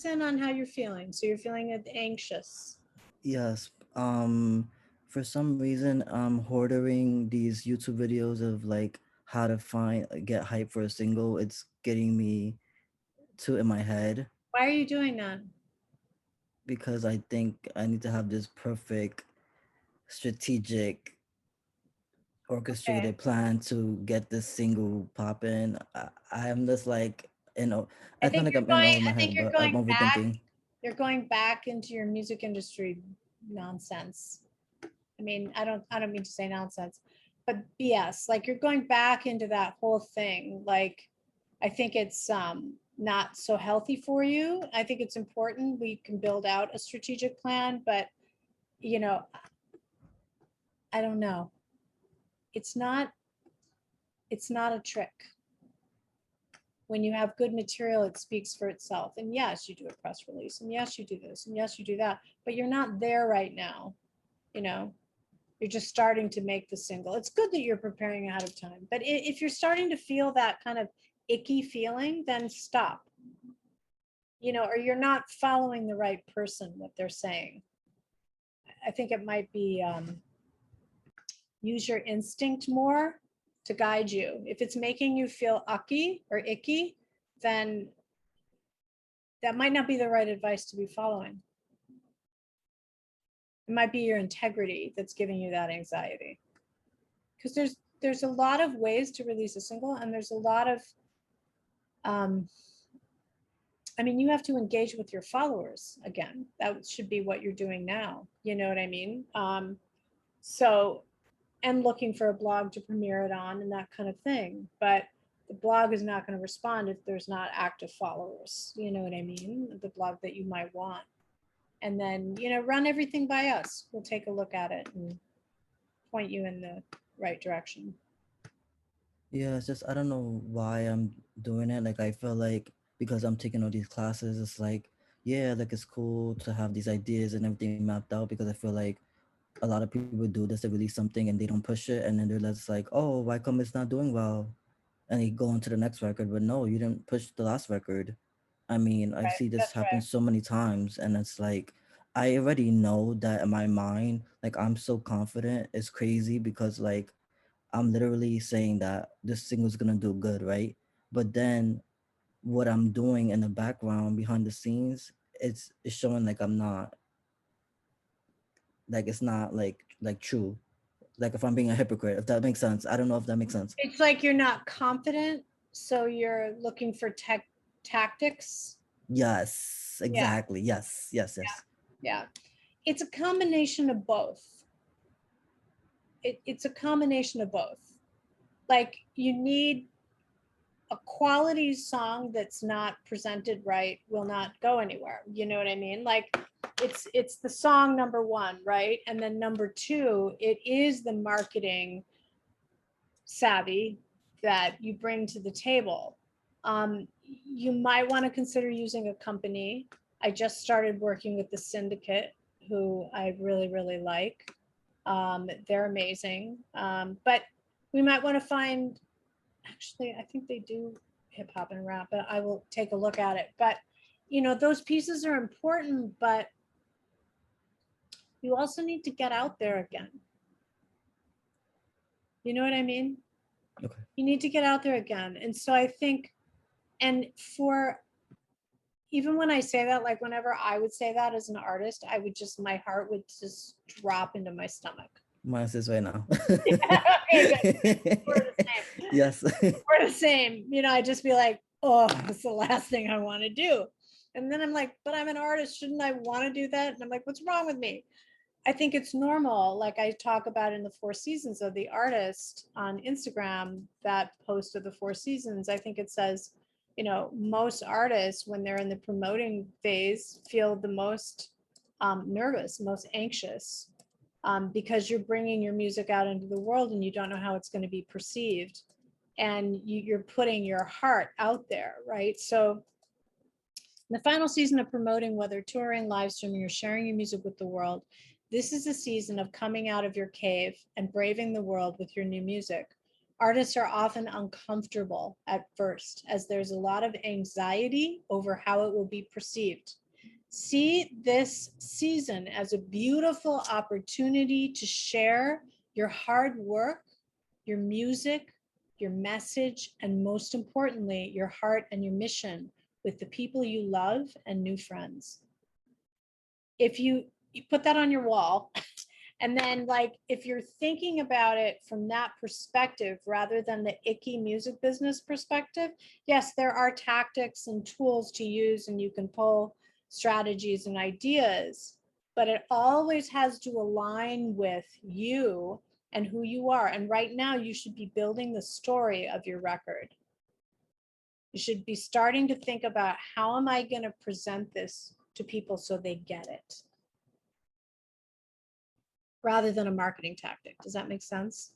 in on how you're feeling. So you're feeling anxious. Yes. For some reason, I'm ordering these YouTube videos of like how to get hype for a single. It's getting me too in my head Why are you doing that? because I think I need to have this perfect, strategic, Okay. orchestrated plan to get this single popping. I'm just like, you know, it's not like I'm in over my I think head, you're but I'm going back. overthinking. You're going back into your music industry nonsense. I mean, I don't mean to say nonsense, but BS. Like you're going back into that whole thing. Like I think it's not so healthy for you. I think it's important we can build out a strategic plan, but you know, I don't know. It's not it's not a trick. When you have good material, it speaks for itself. And yes, you do a press release, and yes, you do this, and yes, you do that, but you're not there right now. You know, you're just starting to make the single. It's good that you're preparing ahead of time, but if you're starting to feel that kind of icky feeling, then stop. You know, or you're not following the right person, what they're saying. I think it might be use your instinct more to guide you. If it's making you feel ucky or icky, then that might not be the right advice to be following. It might be your integrity that's giving you that anxiety. Because there's a lot of ways to release a single, and there's a lot of um, I mean, you have to engage with your followers again. That should be what you're doing now. You know what I mean? So, and looking for a blog to premiere it on and that kind of thing. But the blog is not going to respond if there's not active followers. You know what I mean? The blog that you might want. And then, you know, run everything by us. We'll take a look at it and point you in the right direction. Yeah, it's just I don't know why I'm doing it. Like I feel like because I'm taking all these classes, it's like yeah, like it's cool to have these ideas and everything mapped out because I feel like a lot of people do this, they release something and they don't push it and then they're just like, oh, why come it's not doing well? And they go on to the next record, but no, you didn't push the last record. I mean, I Right. see this That's happen right. so many times and it's like I already know that in my mind, like I'm so confident, it's crazy because like I'm literally saying that this single's gonna do good, right? But then what I'm doing in the background behind the scenes, it's showing like I'm not like it's not like true. Like if I'm being a hypocrite, if that makes sense. I don't know if that makes sense. It's like you're not confident, so you're looking for tactics. Yes, Yeah, exactly. Yes, yes, yes. yeah. It's a combination of both. It's a combination of both. Like you need a quality song that's not presented right will not go anywhere. You know what I mean? Like it's the song number one, right? And then number two, it is the marketing savvy that you bring to the table. You might want to consider using a company. I just started working with the Syndicate, who I really, really like. They're amazing. But we might want to find, actually, I think they do hip hop and rap, but I will take a look at it. But, you know, those pieces are important, but you also need to get out there again. You know what I mean? Okay. You need to get out there again. And so I think, and for even when I say that, like whenever I would say that as an artist, I would just, my heart would just drop into my stomach. Mine says right now. Okay, good. We're the same. Yes. We're the same. You know, I just be like, oh, it's the last thing I want to do. And then I'm like, but I'm an artist. Shouldn't I want to do that? And I'm like, what's wrong with me? I think it's normal. Like I talk about in the Four Seasons of the Artist on Instagram, that post of the Four Seasons, I think it says, you know, most artists, when they're in the promoting phase, feel the most nervous, most anxious, because you're bringing your music out into the world and you don't know how it's going to be perceived. And you're putting your heart out there, right? So, in the final season of promoting, whether touring, live streaming, or sharing your music with the world, this is a season of coming out of your cave and braving the world with your new music. Artists are often uncomfortable at first, as there's a lot of anxiety over how it will be perceived. See this season as a beautiful opportunity to share your hard work, your music, your message, and most importantly, your heart and your mission with the people you love and new friends. If you put that on your wall, and then like, if you're thinking about it from that perspective, rather than the icky music business perspective, yes, there are tactics and tools to use and you can pull strategies and ideas, but it always has to align with you and who you are. And right now you should be building the story of your record. You should be starting to think about, how am I going to present this to people so they get it? Rather than a marketing tactic. Does that make sense?